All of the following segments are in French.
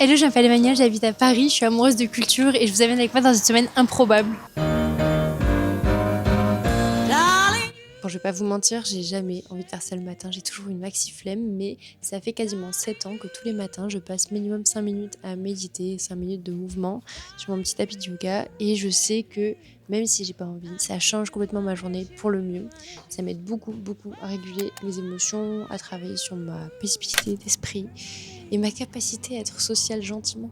Hello, je m'appelle Emmanuelle, j'habite à Paris, je suis amoureuse de culture et je vous amène avec moi dans une semaine improbable. Bon, je vais pas vous mentir, j'ai jamais envie de faire ça le matin, j'ai toujours une maxi flemme, mais ça fait quasiment 7 ans que tous les matins, je passe minimum 5 minutes à méditer, 5 minutes de mouvement sur mon petit tapis de yoga et je sais que même si j'ai pas envie, ça change complètement ma journée pour le mieux. Ça m'aide beaucoup, beaucoup à réguler mes émotions, à travailler sur ma paisibilité d'esprit et ma capacité à être sociale gentiment.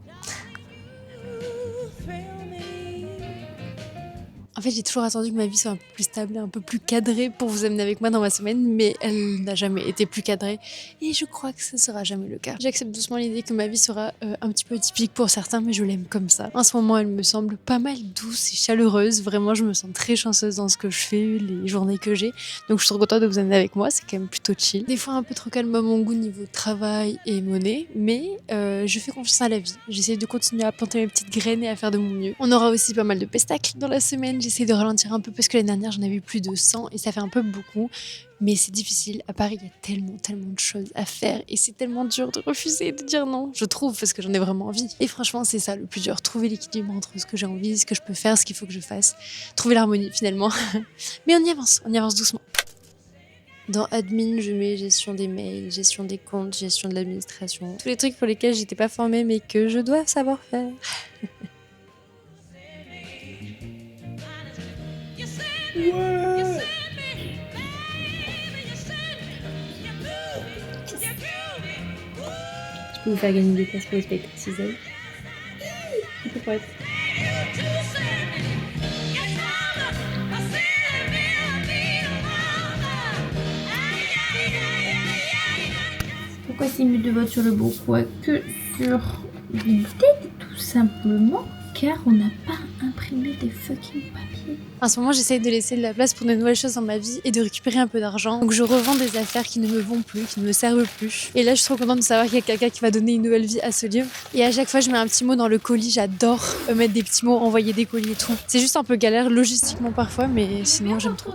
En fait, j'ai toujours attendu que ma vie soit un peu plus stable et un peu plus cadrée pour vous amener avec moi dans ma semaine, mais elle n'a jamais été plus cadrée et je crois que ce sera jamais le cas. J'accepte doucement l'idée que ma vie sera un petit peu typique pour certains, mais je l'aime comme ça. En ce moment, elle me semble pas mal douce et chaleureuse. Vraiment, je me sens très chanceuse dans ce que je fais, les journées que j'ai. Donc, je suis trop contente de vous amener avec moi. C'est quand même plutôt chill. Des fois, un peu trop calme à mon goût niveau travail et monnaie, mais je fais confiance à la vie. J'essaie de continuer à planter mes petites graines et à faire de mon mieux. On aura aussi pas mal de pestacles dans la semaine. J'essaie de ralentir un peu parce que l'année dernière j'en avais plus de 100 et ça fait un peu beaucoup, mais c'est difficile. À Paris, il y a tellement de choses à faire et c'est tellement dur de refuser, de dire non, je trouve, parce que j'en ai vraiment envie. Et franchement, c'est ça le plus dur, trouver l'équilibre entre ce que j'ai envie, ce que je peux faire, ce qu'il faut que je fasse, trouver l'harmonie finalement. Mais on y avance doucement. Dans admin, je mets gestion des mails, gestion des comptes, gestion de l'administration, tous les trucs pour lesquels j'étais pas formée mais que je dois savoir faire. Je peux vous faire gagner des places pour le spectacle Césaire. Pourquoi c'est mieux de vote sur le pourquoi que sur Vinted? Tout simplement car on n'a pas imprimé des fucking papiers. En ce moment, j'essaye de laisser de la place pour de nouvelles choses dans ma vie et de récupérer un peu d'argent. Donc je revends des affaires qui ne me vont plus, qui ne me servent plus. Et là, je suis trop contente de savoir qu'il y a quelqu'un qui va donner une nouvelle vie à ce livre. Et à chaque fois, je mets un petit mot dans le colis. J'adore mettre des petits mots, envoyer des colis et tout. C'est juste un peu galère logistiquement parfois, mais sinon j'aime trop.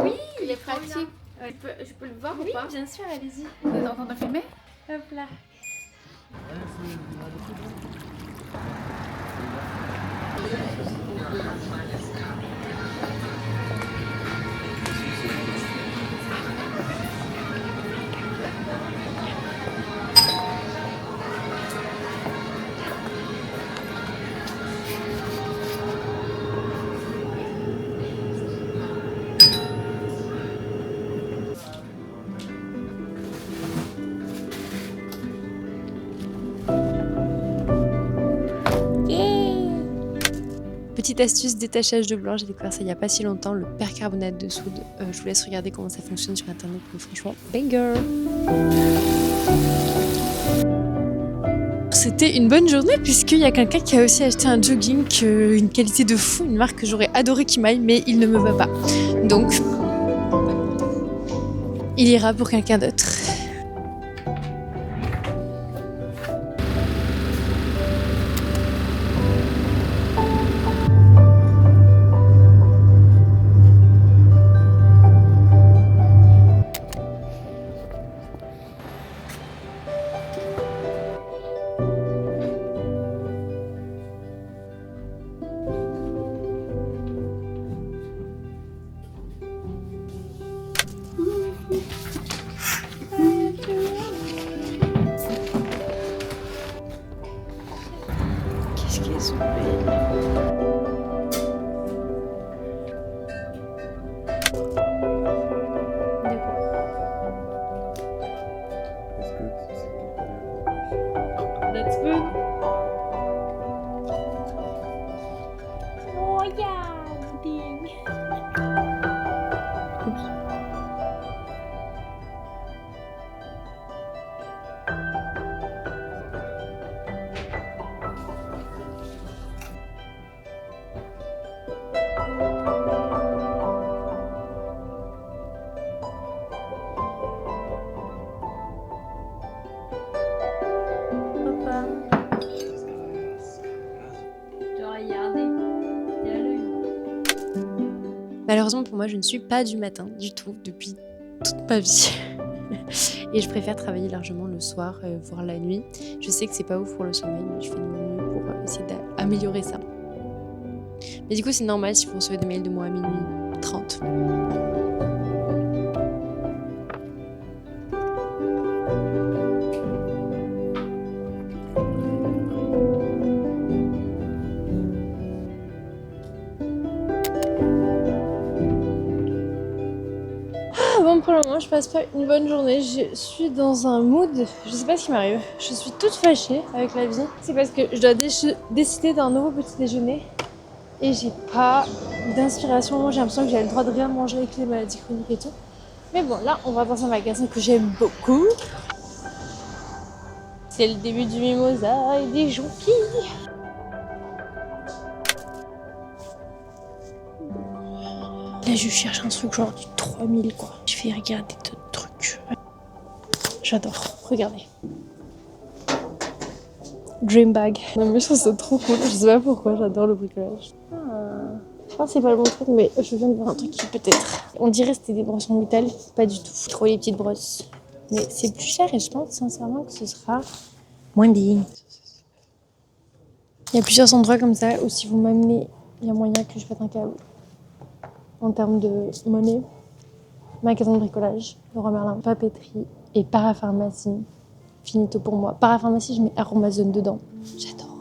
Oui, il est pratique. Je peux le voir ou pas? Bien sûr, allez-y. Vous êtes en train de filmer? Hop là. Petite astuce détachage de blanc, j'ai découvert ça il n'y a pas si longtemps, le percarbonate de soude. Je vous laisse regarder comment ça fonctionne sur internet, mais franchement, banger. C'était une bonne journée puisqu'il y a quelqu'un qui a aussi acheté un jogging, une qualité de fou, une marque que j'aurais adoré qu'il m'aille, mais il ne me va pas. Donc, il ira pour quelqu'un d'autre. Qu'est-ce qu'il est soupé. That's good. Oh yeah, ding. Papa. Je dois regarder. C'est à l'œil. Malheureusement pour moi, je ne suis pas du matin du tout depuis toute ma vie. Et je préfère travailler largement le soir, voire la nuit. Je sais que c'est pas ouf pour le sommeil, mais je fais de mon mieux pour essayer d'améliorer ça. Mais du coup, c'est normal si vous recevez des mails de moi à minuit 30. Bon, pour le moment, je passe pas une bonne journée. Je suis dans un mood, je sais pas ce qui m'arrive. Je suis toute fâchée avec la vie. C'est parce que je dois décider d'un nouveau petit déjeuner et j'ai pas d'inspiration. J'ai l'impression que j'ai le droit de rien manger avec les maladies chroniques et tout. Mais bon, là, on va dans un magasin que j'aime beaucoup. C'est le début du mimosa et des jonquilles. Là, je cherche un truc genre du 3000 quoi. Je vais regarder d'autres trucs. J'adore. Regardez. Dream bag. Non mais je trouve ça trop cool. Je sais pas pourquoi, j'adore le bricolage. Je pense que c'est pas le bon truc, mais je viens de voir un truc qui peut-être. On dirait que c'était des brosses en métal. Pas du tout. Trop les petites brosses. Mais c'est plus cher et je pense sincèrement que ce sera moins bien. Il y a plusieurs endroits comme ça où si vous m'amenez, il y a moyen que je pète un câble. En termes de monnaie, magasin de bricolage, Leroy Merlin, papeterie et parapharmacie. Finito pour moi. Parapharmacie, je mets Aromazone dedans. J'adore.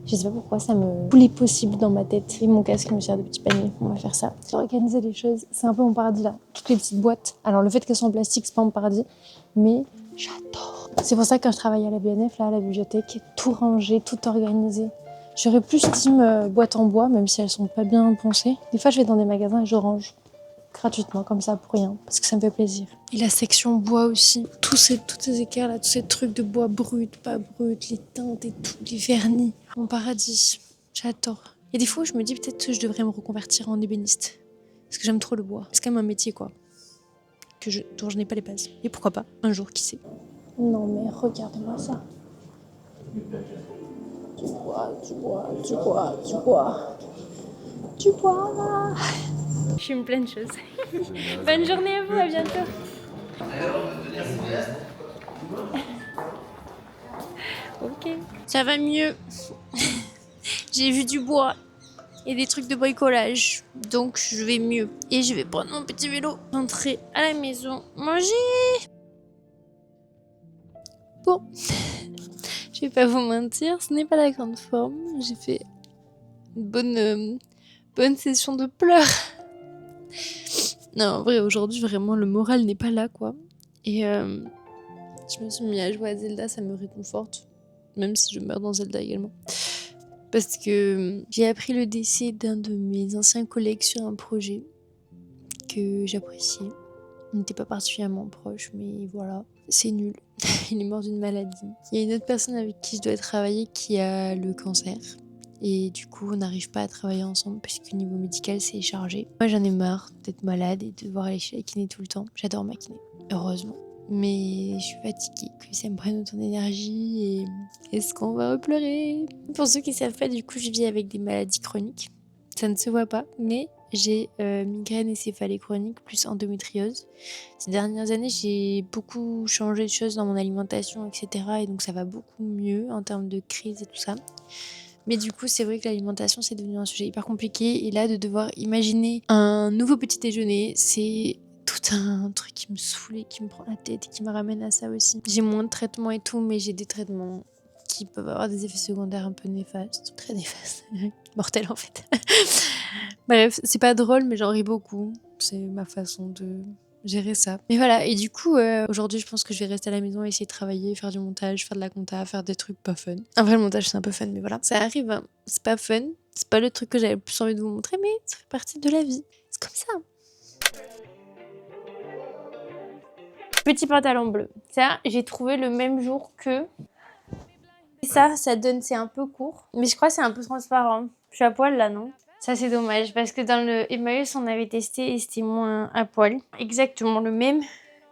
Je sais pas pourquoi ça me... Tous les possibles dans ma tête. Et mon casque me sert de petit panier. On va faire ça. Organiser les choses, c'est un peu mon paradis là. Toutes les petites boîtes. Alors le fait qu'elles soient en plastique, c'est pas mon paradis. Mais j'adore. C'est pour ça que quand je travaille à la BNF, là, à la bibliothèque, tout rangé, tout organisé. J'aurais plus team boîte en bois, même si elles sont pas bien poncées. Des fois, je vais dans des magasins et je range gratuitement, comme ça, pour rien, parce que ça me fait plaisir. Et la section bois aussi. Tous ces écarts là, tous ces trucs de bois brut, pas brut, les teintes et tout, les vernis. Mon paradis. J'adore. Il y a des fois où je me dis peut-être que je devrais me reconvertir en ébéniste. Parce que j'aime trop le bois. C'est quand même un métier, quoi. Dont je n'ai pas les bases. Et pourquoi pas, un jour, qui sait. Non mais regarde-moi ça. Du bois. Je suis plein de choses. Bonne journée à vous, à bientôt. Ok. Ça va mieux. J'ai vu du bois et des trucs de bricolage. Donc je vais mieux. Et je vais prendre mon petit vélo, rentrer à la maison, manger. Bon. Je vais pas vous mentir, ce n'est pas la grande forme. J'ai fait une bonne session de pleurs. Non, en vrai, aujourd'hui, vraiment, le moral n'est pas là, quoi. Et je me suis mis à jouer à Zelda, ça me réconforte. Même si je meurs dans Zelda également. Parce que j'ai appris le décès d'un de mes anciens collègues sur un projet que j'appréciais. On n'était pas particulièrement proches, mais voilà, c'est nul. Il est mort d'une maladie. Il y a une autre personne avec qui je dois travailler qui a le cancer. Et du coup, on n'arrive pas à travailler ensemble parce qu'au niveau médical, c'est chargé. Moi, j'en ai marre d'être malade et de devoir aller chez la kiné tout le temps. J'adore ma kiné, heureusement. Mais je suis fatiguée, que ça me prenne autant d'énergie et est-ce qu'on va repleurer? Pour ceux qui savent pas, du coup, je vis avec des maladies chroniques. Ça ne se voit pas, mais j'ai migraine et céphalée chronique plus endométriose. Ces dernières années, j'ai beaucoup changé de choses dans mon alimentation, etc. Et donc ça va beaucoup mieux en termes de crise et tout ça. Mais du coup, c'est vrai que l'alimentation, c'est devenu un sujet hyper compliqué. Et là, de devoir imaginer un nouveau petit déjeuner, c'est tout un truc qui me saoule et qui me prend la tête et qui me ramène à ça aussi. J'ai moins de traitements et tout, mais j'ai des traitements qui peuvent avoir des effets secondaires un peu néfastes. Très néfastes. Mortels, en fait. Bref, c'est pas drôle, mais j'en ris beaucoup. C'est ma façon de gérer ça. Mais voilà, et du coup, aujourd'hui, je pense que je vais rester à la maison, essayer de travailler, faire du montage, faire de la compta, faire des trucs pas fun. En vrai, le montage, c'est un peu fun, mais voilà. Ça arrive, hein. C'est pas fun. C'est pas le truc que j'avais le plus envie de vous montrer, mais ça fait partie de la vie. C'est comme ça. Petit pantalon bleu. Ça, j'ai trouvé le même jour que... Et ça donne, c'est un peu court. Mais je crois que c'est un peu transparent. Je suis à poil, là, non ? Ça, c'est dommage, parce que dans le Emmaüs, on avait testé et c'était moins à poil. Exactement le même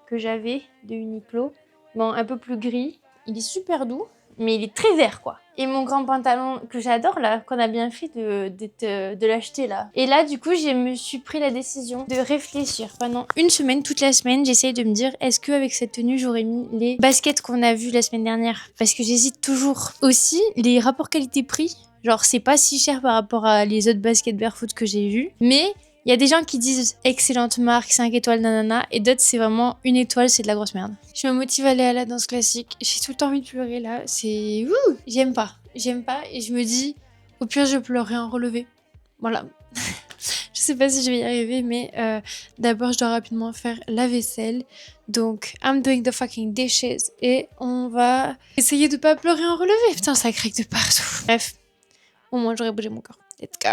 que j'avais de Uniqlo. Bon, un peu plus gris. Il est super doux. mais il est très vert, quoi. Et mon grand pantalon que j'adore, là, qu'on a bien fait de l'acheter, là. Et là, du coup, je me suis pris la décision de réfléchir. Pendant une semaine, toute la semaine, j'essaye de me dire, est-ce qu'avec cette tenue, j'aurais mis les baskets qu'on a vues la semaine dernière? Parce que j'hésite toujours. Aussi, les rapports qualité-prix, genre, c'est pas si cher par rapport à les autres baskets barefoot que j'ai vues, mais il y a des gens qui disent excellente marque, 5 étoiles, nanana, et d'autres c'est vraiment une étoile, c'est de la grosse merde. Je me motive à aller à la danse classique. J'ai tout le temps envie de pleurer là. C'est. Ouh, j'aime pas. J'aime pas et je me dis, au pire, je pleurerai en relevé. Voilà. Je sais pas si je vais y arriver, mais d'abord, je dois rapidement faire la vaisselle. Donc, I'm doing the fucking dishes et on va essayer de pas pleurer en relevé. Putain, ça craque de partout. Bref, au moins, j'aurais bougé mon corps. Let's go.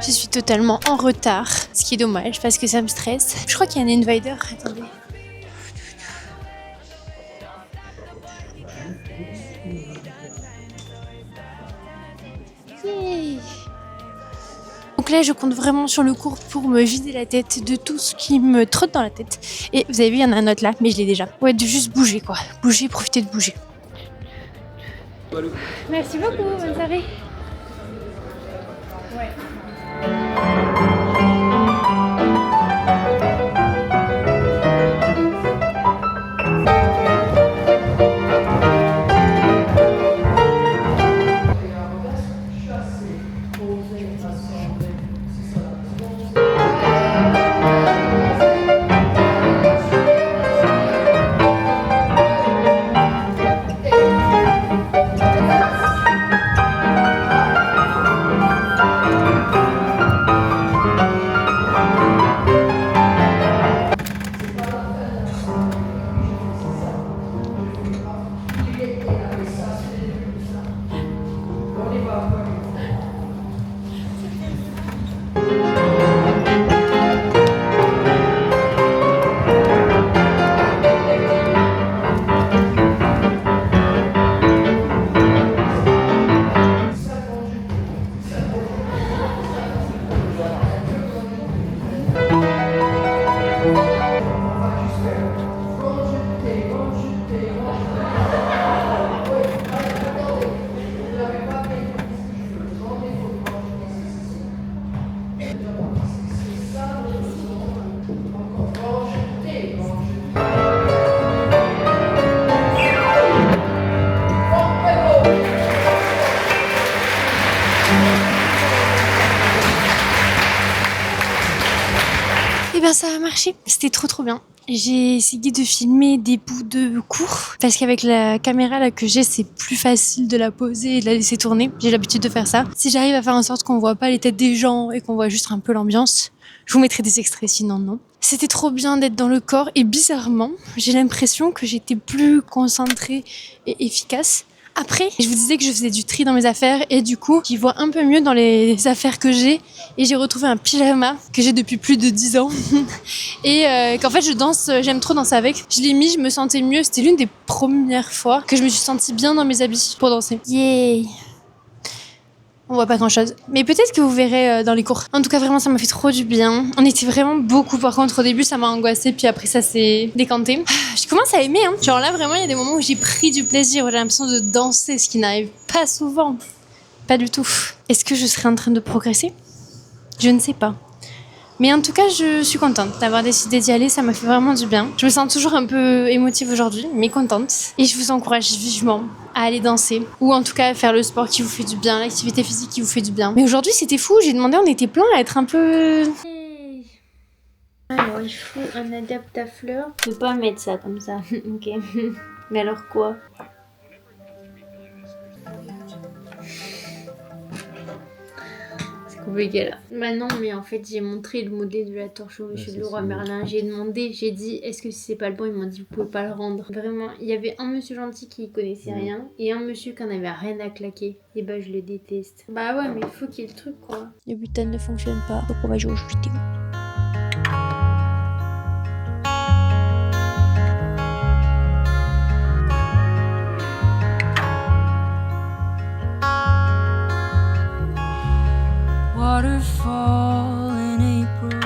Je suis totalement en retard, ce qui est dommage parce que ça me stresse. Je crois qu'il y a un invader. Attendez. Yay. Donc là, je compte vraiment sur le cours pour me vider la tête de tout ce qui me trotte dans la tête. Et vous avez vu, il y en a un autre là, mais je l'ai déjà. Ouais, de juste bouger quoi. Bouger, profiter de bouger. Merci beaucoup, bonne soirée. Ouais. Et bien ça a marché, c'était trop bien. J'ai essayé de filmer des bouts de cours parce qu'avec la caméra là que j'ai, c'est plus facile de la poser et de la laisser tourner. J'ai l'habitude de faire ça. Si j'arrive à faire en sorte qu'on voit pas les têtes des gens et qu'on voit juste un peu l'ambiance, je vous mettrai des extraits, sinon non. C'était trop bien d'être dans le corps et bizarrement, j'ai l'impression que j'étais plus concentrée et efficace. Après, je vous disais que je faisais du tri dans mes affaires et du coup, j'y vois un peu mieux dans les affaires que j'ai et j'ai retrouvé un pyjama que j'ai depuis plus de 10 ans et qu'en fait je danse, j'aime trop danser avec. Je l'ai mis, je me sentais mieux, c'était l'une des premières fois que je me suis sentie bien dans mes habits pour danser. Yay! On voit pas grand chose. Mais peut-être que vous verrez dans les cours. En tout cas, vraiment, ça m'a fait trop du bien. On était vraiment beaucoup. Par contre, au début, ça m'a angoissée. Puis après, ça s'est décanté. Je commence à aimer. Genre là, vraiment, il y a des moments où j'ai pris du plaisir. Où j'ai l'impression de danser, ce qui n'arrive pas souvent. Pas du tout. Est-ce que je serais en train de progresser ? Je ne sais pas. Mais en tout cas, je suis contente d'avoir décidé d'y aller. Ça m'a fait vraiment du bien. Je me sens toujours un peu émotive aujourd'hui, mais contente. Et je vous encourage vivement à aller danser. Ou en tout cas, à faire le sport qui vous fait du bien, l'activité physique qui vous fait du bien. Mais aujourd'hui, c'était fou. J'ai demandé, on était plein à être un peu... Alors, il faut un adaptafleur. Je peux pas mettre ça comme ça. Ok. Mais alors quoi ? Compliqué là. Bah non, mais en fait j'ai montré le modèle de la torche au chez le roi Merlin. J'ai demandé, j'ai dit est-ce que si c'est pas le bon, ils m'ont dit vous pouvez pas le rendre. Vraiment, il y avait un monsieur gentil qui connaissait rien et un monsieur qui en avait rien à claquer. Et bah je le déteste. Bah ouais, mais il faut qu'il y ait le truc quoi. Le button ne fonctionne pas, donc on va jouer aux jeux vidéo. Waterfall in April,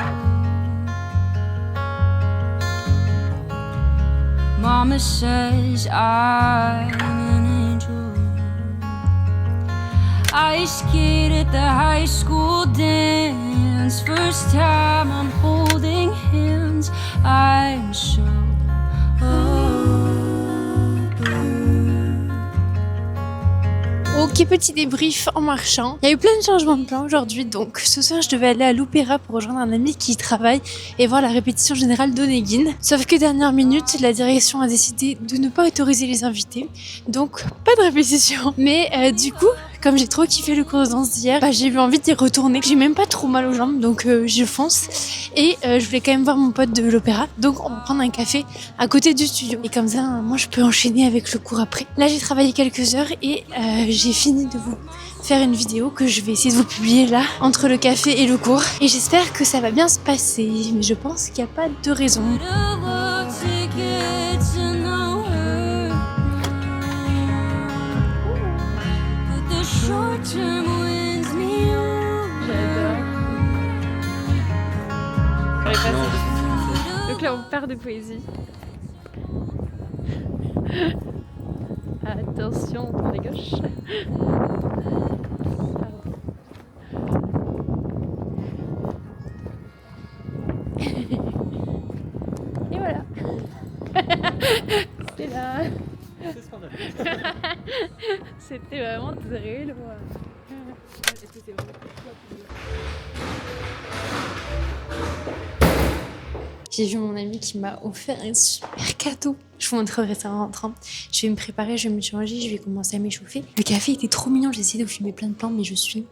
mama says I'm an angel. Ice skate at the high school dance. First time I'm holding hands. I'm so Ok, petit débrief en marchant. Il y a eu plein de changements de plan aujourd'hui, donc ce soir je devais aller à l'opéra pour rejoindre un ami qui y travaille et voir la répétition générale d'Onegin. Sauf que dernière minute, la direction a décidé de ne pas autoriser les invités, donc pas de répétition. Mais du coup, comme j'ai trop kiffé le cours de danse d'hier, j'ai eu envie d'y retourner. J'ai même pas trop mal aux jambes, donc je fonce. Et je voulais quand même voir mon pote de l'opéra, donc on va prendre un café à côté du studio. Et comme ça, moi je peux enchaîner avec le cours après. Là j'ai travaillé quelques heures et j'ai fini de vous faire une vidéo que je vais essayer de vous publier là, entre le café et le cours. Et j'espère que ça va bien se passer, mais je pense qu'il n'y a pas de raison. Donc là on part de poésie. Attention, tournez gauche. Et voilà. C'était là. C'est ce qu'on a fait. C'était vraiment très loin. Est-ce que c'est vraiment J'ai vu mon ami qui m'a offert un super cadeau. Je vous montrerai ça en rentrant. Je vais me préparer, je vais me changer, je vais commencer à m'échauffer. Le café était trop mignon, j'ai essayé de fumer plein de plans, mais je suis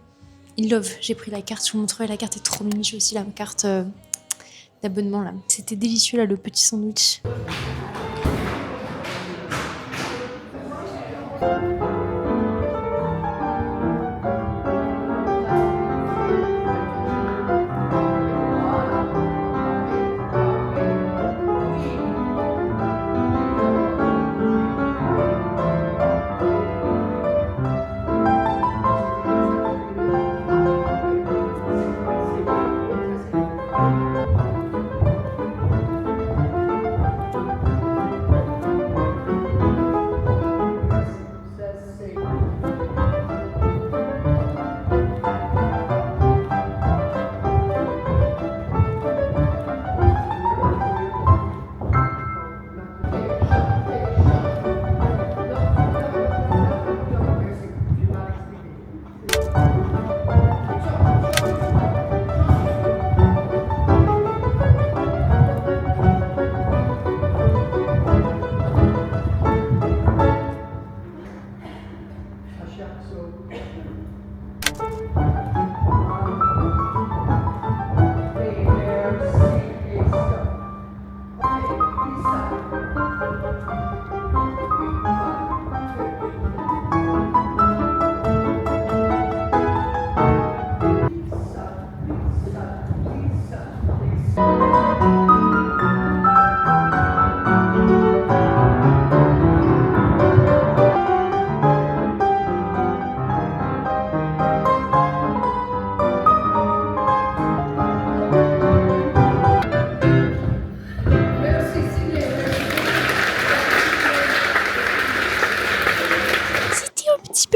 in love. J'ai pris la carte, je vous montrerai, la carte est trop mignonne. J'ai aussi la carte d'abonnement là. C'était délicieux là, le petit sandwich.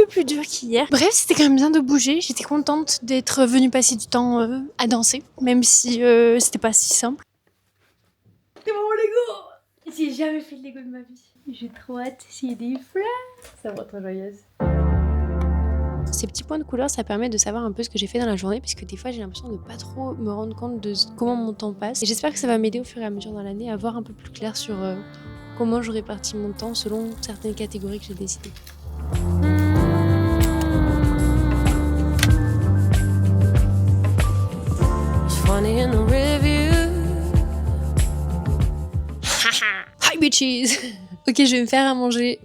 Plus dur qu'hier. Bref, c'était quand même bien de bouger. J'étais contente d'être venue passer du temps à danser, même si c'était pas si simple. C'est mon Lego. J'ai jamais fait de Lego de ma vie. J'ai trop hâte d'essayer des fleurs. Ça va être joyeuse. Ces petits points de couleur, ça permet de savoir un peu ce que j'ai fait dans la journée, puisque des fois j'ai l'impression de pas trop me rendre compte de comment mon temps passe. Et j'espère que ça va m'aider au fur et à mesure dans l'année à voir un peu plus clair sur comment je répartis mon temps selon certaines catégories que j'ai décidées. Hi bitches. Ok, je vais me faire à manger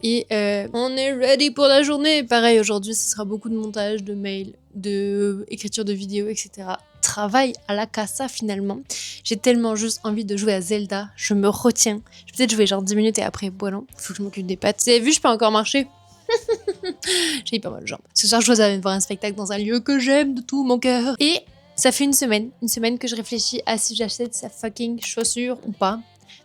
et on est ready pour la journée. Pareil, aujourd'hui, ce sera beaucoup de montage, de mails, de écriture de vidéos, etc. Travail à la casa finalement. J'ai tellement juste envie de jouer à Zelda, je me retiens. Je vais peut-être jouer genre 10 minutes et après, voilà, faut que je m'occupe des pattes. Vous avez vu, je peux encore marcher. J'ai eu pas mal de jambes. Ce soir, je dois aller voir un spectacle dans un lieu que j'aime de tout mon cœur. Et ça fait une semaine que je réfléchis à si j'achète sa fucking chaussure ou pas.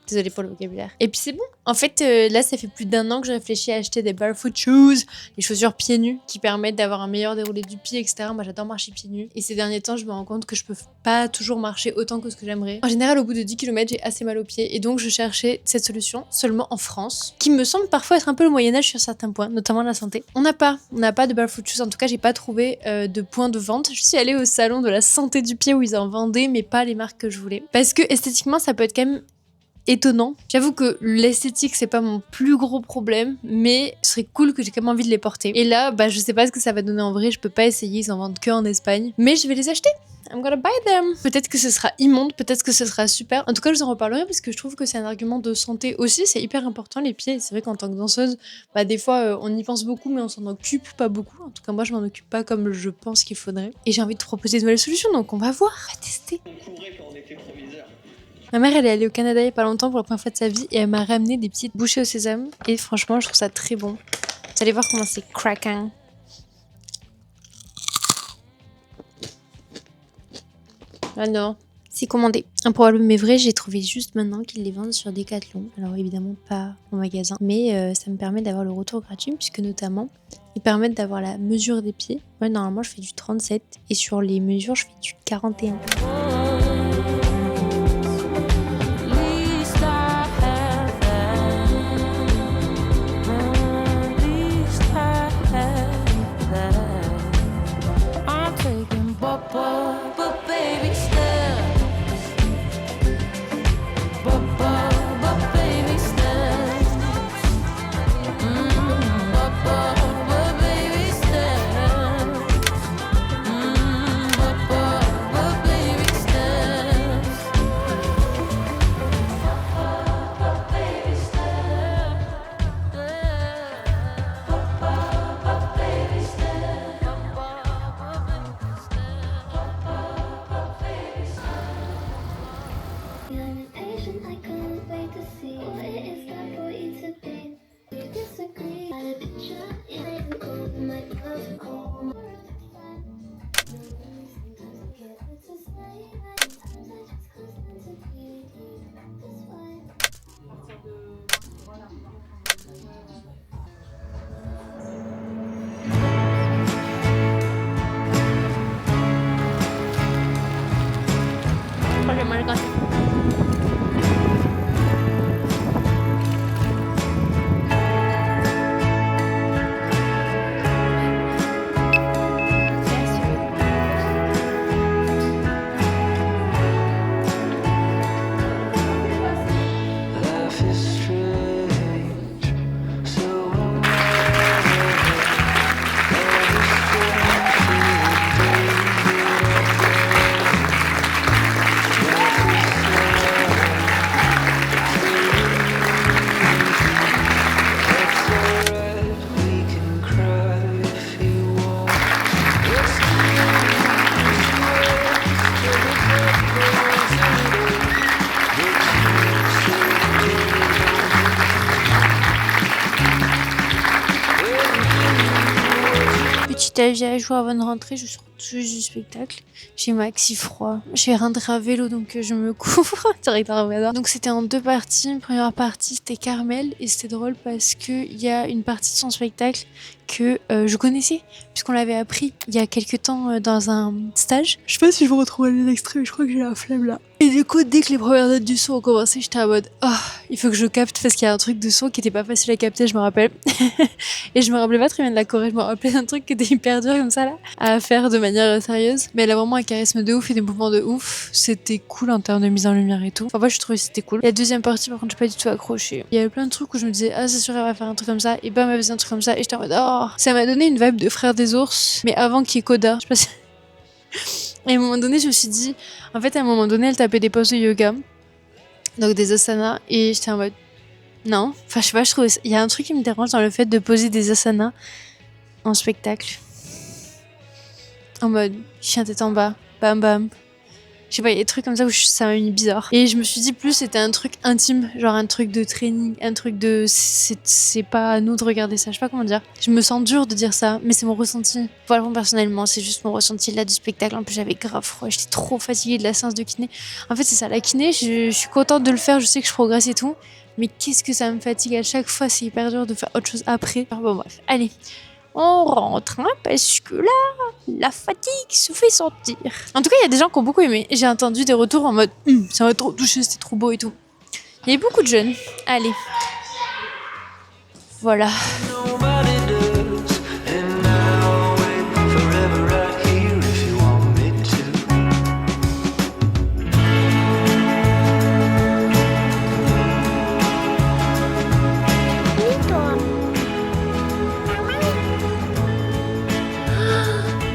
Désolée pour le vocabulaire. Et puis c'est bon. En fait, là, ça fait plus d'1 an que je réfléchis à acheter des barefoot shoes, les chaussures pieds nus qui permettent d'avoir un meilleur déroulé du pied, etc. Moi, j'adore marcher pieds nus. Et ces derniers temps, je me rends compte que je peux pas toujours marcher autant que ce que j'aimerais. En général, au bout de 10 km, j'ai assez mal aux pieds. Et donc, je cherchais cette solution seulement en France, qui me semble parfois être un peu le Moyen-Âge sur certains points, notamment la santé. On n'a pas de barefoot shoes. En tout cas, j'ai pas trouvé de point de vente. Je suis allée au salon de la santé du pied où ils en vendaient, mais pas les marques que je voulais. Parce que esthétiquement, ça peut être quand même étonnant. J'avoue que l'esthétique, c'est pas mon plus gros problème, mais ce serait cool que j'ai quand même envie de les porter. Et là, je sais pas ce que ça va donner en vrai, je peux pas essayer, ils en vendent que en Espagne. Mais je vais les acheter. I'm gonna buy them. Peut-être que ce sera immonde, peut-être que ce sera super. En tout cas, je vous en reparlerai parce que je trouve que c'est un argument de santé aussi. C'est hyper important, les pieds. C'est vrai qu'en tant que danseuse, des fois, on y pense beaucoup, mais on s'en occupe pas beaucoup. En tout cas, moi, je m'en occupe pas comme je pense qu'il faudrait. Et j'ai envie de proposer de nouvelles solutions, donc on va voir, on va tester. Ma mère, elle est allée au Canada il y a pas longtemps pour la première fois de sa vie et elle m'a ramené des petites bouchées au sésame. Et franchement, je trouve ça très bon. Vous allez voir comment c'est craquant. Ah non, c'est commandé. Improbable mais vrai, j'ai trouvé juste maintenant qu'ils les vendent sur Decathlon. Alors évidemment pas en magasin, mais ça me permet d'avoir le retour gratuit puisque notamment ils permettent d'avoir la mesure des pieds. Moi normalement je fais du 37 et sur les mesures je fais du 41. Avis à jour avant de rentrer, je sors tout juste du spectacle. J'ai maxi froid. J'ai rentré à vélo donc je me couvre direct dans le donc c'était en 2 parties. Une première partie c'était Carmel et c'était drôle parce qu'il y a une partie de son spectacle que je connaissais puisqu'on l'avait appris il y a quelques temps dans un stage. Je sais pas si je vous retrouve les extraits mais je crois que j'ai la flemme là. Et du coup dès que les premières notes du son ont commencé j'étais en mode il faut que je capte parce qu'il y a un truc de son qui était pas facile à capter je me rappelle. Et je me rappelais pas très bien de la choré, je me rappelais d'un truc qui était hyper dur comme ça là à faire de manière sérieuse. Mais elle a vraiment un charisme de ouf et des mouvements de ouf. C'était cool en termes de mise en lumière et tout. Enfin moi je trouvais que c'était cool. La deuxième partie par contre j'ai pas du tout accroché. Il y avait plein de trucs où je me disais c'est sûr elle va faire un truc comme ça et bam elle faisait un truc comme ça et j'étais en mode ça m'a donné une vibe de Frères des Ours mais avant qu'il y ait Koda. Je sais pas si... Et à un moment donné je me suis dit en fait à un moment donné elle tapait des poses de yoga donc des asanas et j'étais en mode non, enfin je sais pas, je trouve il y a un truc qui me dérange dans le fait de poser des asanas en spectacle. En mode chien tête en bas, bam bam. Je Je sais pas, il y a des trucs comme ça où ça m'a mis bizarre. Et je me suis dit plus c'était un truc intime, genre un truc de training, un truc de c'est pas à nous de regarder ça, je sais pas comment dire. Je me sens dur de dire ça, mais c'est mon ressenti. Voilà, personnellement, c'est juste mon ressenti là du spectacle. En plus, j'avais grave froid, j'étais trop fatiguée de la séance de kiné. En fait, c'est ça, la kiné, je suis contente de le faire, je sais que je progresse et tout. Mais qu'est-ce que ça me fatigue à chaque fois, c'est hyper dur de faire autre chose après. Enfin, bon, bref, allez, on rentre, hein, parce que là, la fatigue se fait sentir. En tout cas, il y a des gens qui ont beaucoup aimé. J'ai entendu des retours en mode ça m'a trop touché, c'était trop beau et tout. Il y a beaucoup de jeunes. Allez. Voilà. Nobody does, and I'll wait forever right here if you want me to.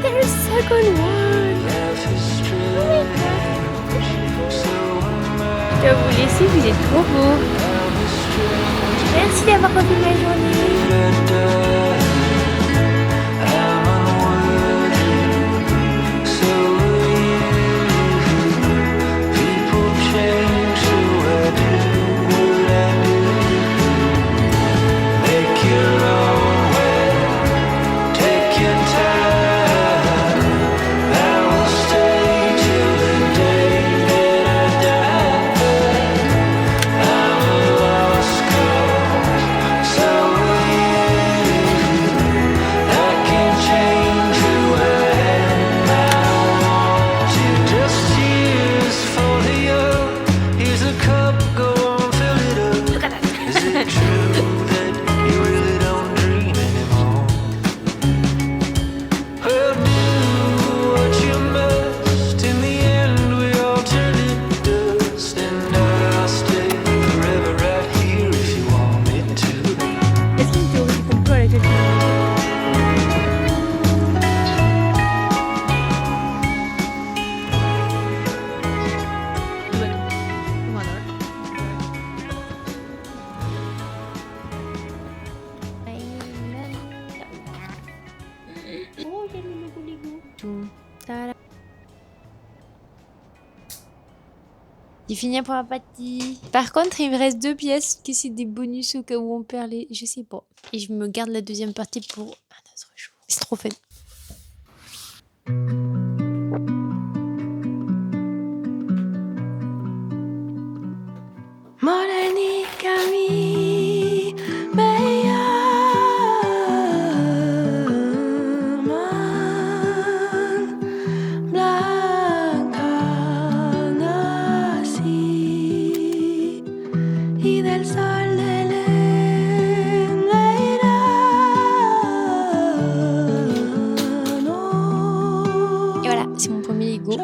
There's a second one. Life is strange, so am I. Je dois vous laisser, vous êtes trop beau. Life is strange, Merci d'avoir revu ma journée. I'm unworthy, so are you. People change, so I do what I do. Make your own way, take your time. I will stay till the day that I die. I'm a lost cause, so are you. I can change who I am, I want to. Just cheers for the young. Here's a cup, go on, fill it up. Is it true that you really don't dream anymore? Well, do what you must. In the end, we all turn to dust. And I'll stay forever right here if you want me to. Est-ce qu'il y a une théorie du complot à laquelle Oh, il y a le Lego. Il finit pour la partie. Par contre, il me reste 2 pièces que c'est des bonus au cas où on perd les. Je sais pas. Et je me garde la deuxième partie pour un autre jour. C'est trop fun. Morenica mi bella man, blanca nací y del sol de Et voilà, c'est mon premier Lego.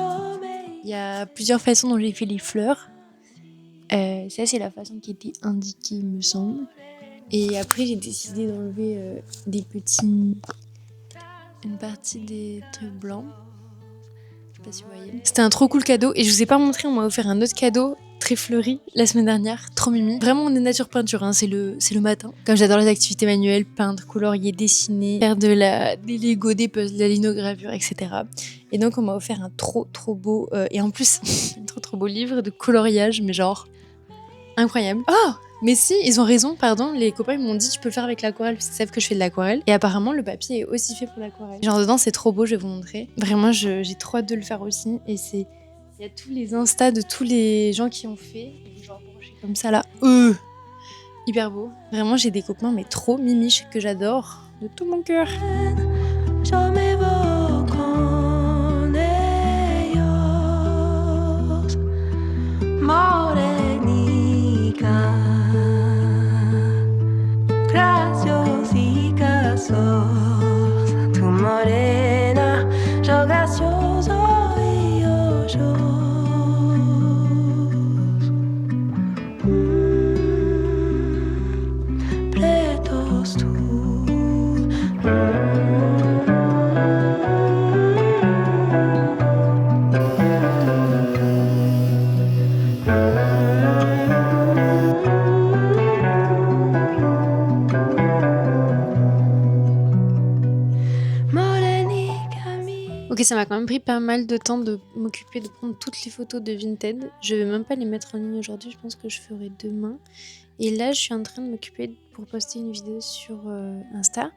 Il y a plusieurs façons dont j'ai fait les fleurs. Ça, c'est la façon qui était indiquée, il me semble. Et après, j'ai décidé d'enlever une partie des trucs blancs. Je sais pas si vous voyez. C'était un trop cool cadeau. Et je vous ai pas montré, on m'a offert un autre cadeau très fleuri la semaine dernière. Trop mimi. Vraiment, on est nature peinture, hein. C'est le matin. Comme j'adore les activités manuelles, peindre, colorier, dessiner, faire des Lego, des puzzles, de la linogravure, etc. Et donc, on m'a offert un trop beau... et en plus, un trop beau livre de coloriage, mais genre... incroyable. Oh, mais si, ils ont raison, pardon. Les copains ils m'ont dit tu peux le faire avec l'aquarelle parce qu'ils savent que je fais de l'aquarelle. Et apparemment le papier est aussi fait pour l'aquarelle. Genre dedans c'est trop beau, je vais vous montrer. Vraiment j'ai trop hâte de le faire aussi. Et il y a tous les instas de tous les gens qui ont fait. Et genre branché comme ça là. Hyper beau. Vraiment j'ai des copains mais trop mimiches que j'adore de tout mon cœur. Yo me voy con ellos, morenica, graciosica sos, tu morena, yo gracioso y yo. Pretos tú. ça m'a quand même pris pas mal de temps de m'occuper de prendre toutes les photos de Vinted. Je vais même pas les mettre en ligne aujourd'hui, je pense que je ferai demain. Et là, je suis en train de m'occuper pour poster une vidéo sur Insta,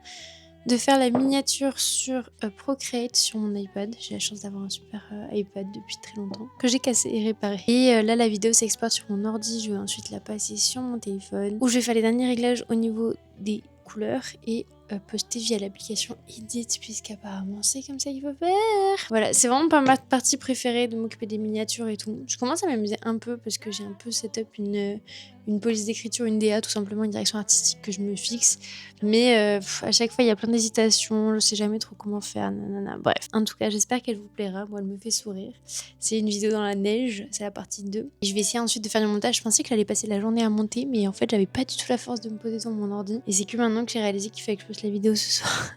de faire la miniature sur Procreate sur mon iPad. J'ai la chance d'avoir un super iPad depuis très longtemps, que j'ai cassé et réparé. Et là, la vidéo s'exporte sur mon ordi, je vais ensuite la passer sur mon téléphone, où je vais faire les derniers réglages au niveau des couleurs et poster via l'application Edit, puisqu'apparemment c'est comme ça qu'il faut faire. Voilà, c'est vraiment pas ma partie préférée de m'occuper des miniatures et tout. Je commence à m'amuser un peu parce que j'ai un peu setup une police d'écriture, une DA, tout simplement une direction artistique que je me fixe. Mais à chaque fois il y a plein d'hésitations, je sais jamais trop comment faire, nanana. Bref, en tout cas j'espère qu'elle vous plaira, moi elle me fait sourire. C'est une vidéo dans la neige, c'est la partie 2. Et je vais essayer ensuite de faire du montage. Je pensais que j'allais passer la journée à monter, mais en fait j'avais pas du tout la force de me poser devant mon ordi. Et c'est que maintenant que j'ai réalisé qu'il fallait que je poste la vidéo ce soir.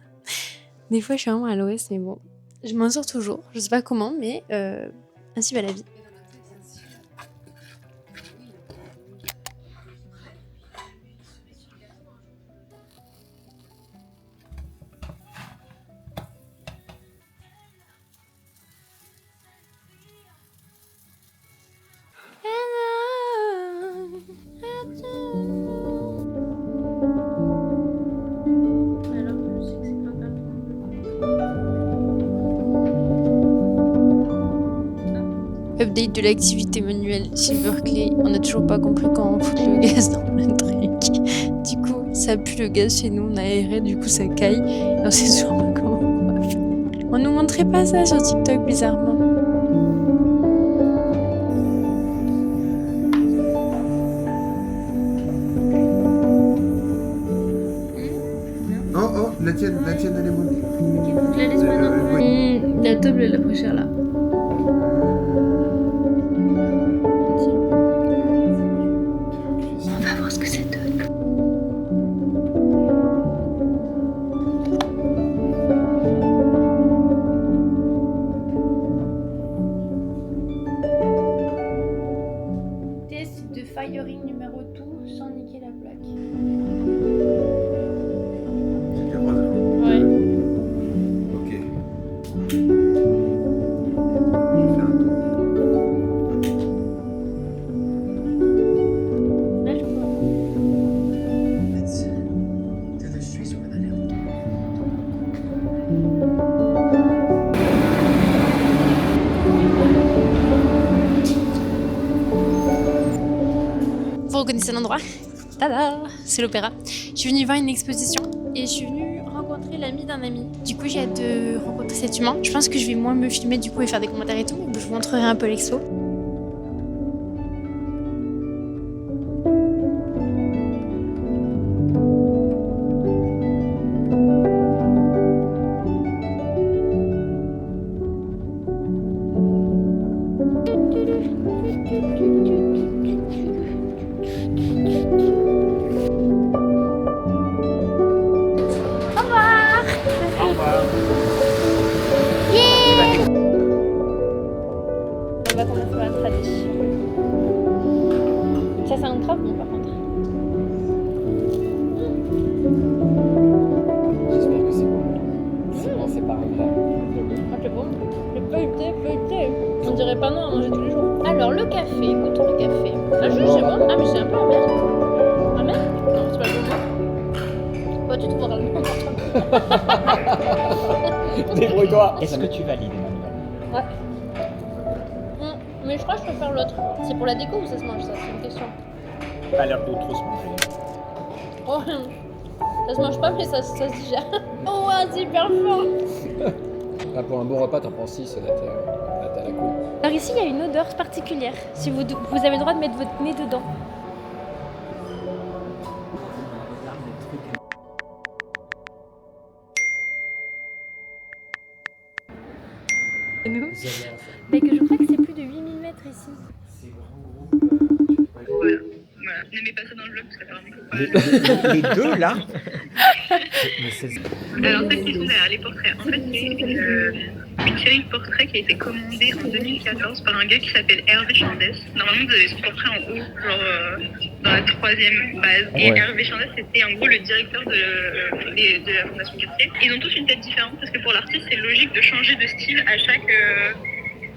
Des fois je suis vraiment à l'ouest, mais bon, je m'en sors toujours. Je sais pas comment, mais ainsi va la vie. Update de l'activité manuelle Silverclay. On n'a toujours pas compris quand on fout le gaz dans le truc. Du coup, ça pue le gaz chez nous, on a aéré, du coup ça caille. Et on sait toujours pas comment on va faire. On nous montrait pas ça sur TikTok, bizarrement. Oh, la tienne elle est bonne. Je la laisse maintenant. La table elle est la plus chère là. On va voir ce que ça donne. Test de firing numéro 2 sans niquer la plaque. C'est rose. Ouais. Ok. Je vais faire un tour. Là je vois. Vous reconnaissez l'endroit? Tada! C'est l'opéra. Je suis venue voir une exposition et je suis venue rencontrer l'ami d'un ami. Du coup, j'ai hâte de rencontrer cet humain. Je pense que je vais moins me filmer du coup et faire des commentaires et tout, mais je vous montrerai un peu l'expo. On va commencer par la tradition. Ça, c'est un trap, bon, par contre. J'espère que c'est bon. C'est bon, c'est pas grave. Ah, c'est bon. Le feuilleté. On dirait pas non à manger tous les jours. Alors, le café, goûtons le café. Ah, juste, c'est bon. Ah, mais c'est un peu amer. Amer? Non, c'est pas bon. Pas du tout vraiment. Débrouille-toi. Est-ce que tu valides, Emmanuel? Ouais. Mais je crois que je préfère l'autre. C'est pour la déco ou ça se mange, ça? C'est une question. Pas l'air de trop se manger. Oh, ça se mange pas, mais ça se digère. Oh, c'est hyper fort. Là, pour un bon repas, t'en prends 6, là, t'as la coupe. Alors ici, il y a une odeur particulière. Si vous avez le droit de mettre votre nez dedans. Mec, je crois que c'est plus de 8000 mètres ici. Voilà. Ne mets pas ça dans le vlog parce qu'apparemment il faut pas. Les deux, là Alors, celles qui sont derrière les portraits, en fait, c'est une série de portraits qui a été commandée en 2014 par un gars qui s'appelle Hervé Chandès. Normalement, vous avez son portrait en haut, genre dans la 3e base. Et Ouais. Hervé Chandès, c'était en gros le directeur de la Fondation Cartier. Ils ont tous une tête différente parce que pour l'artiste, c'est logique de changer de style à chaque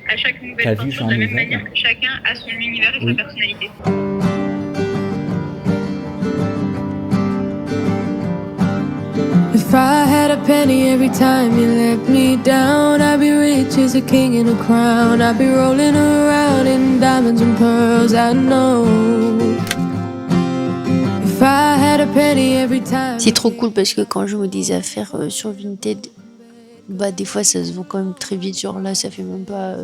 T'as nouvelle vu peinture, de la Jean même Nouvel manière que chacun a son univers et Oui. sa personnalité. If I had a penny every time you let me down, I'd be rich as a king in a crown. I'd be rolling around in diamonds and pearls, I know. If I had a penny every time. C'est trop cool parce que quand je vois des affaires sur Vinted, bah des fois ça se vend quand même très vite. Genre là, ça fait même pas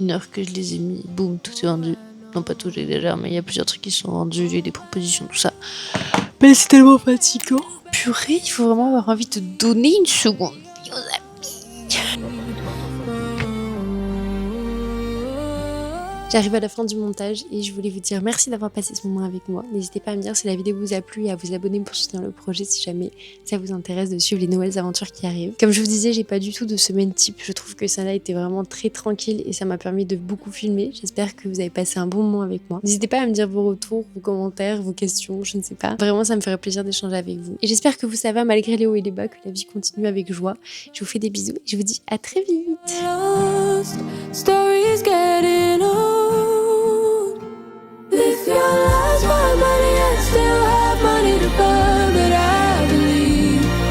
1 heure que je les ai mis. Boum, tout est vendu. Non, pas tout, j'exagère, mais il y a plusieurs trucs qui sont vendus. J'ai des propositions, tout ça. Mais c'est tellement fatigant. Purée, il faut vraiment avoir envie de donner une seconde vie aux amis. J'arrive à la fin du montage et je voulais vous dire merci d'avoir passé ce moment avec moi. N'hésitez pas à me dire si la vidéo vous a plu et à vous abonner pour soutenir le projet si jamais ça vous intéresse de suivre les nouvelles aventures qui arrivent. Comme je vous disais, j'ai pas du tout de semaine type. Je trouve que ça là était vraiment très tranquille et ça m'a permis de beaucoup filmer. J'espère que vous avez passé un bon moment avec moi. N'hésitez pas à me dire vos retours, vos commentaires, vos questions, je ne sais pas. Vraiment, ça me ferait plaisir d'échanger avec vous. Et j'espère que ça va malgré les hauts et les bas, que la vie continue avec joie. Je vous fais des bisous et je vous dis à très vite. Lost, stories getting old. Live your life.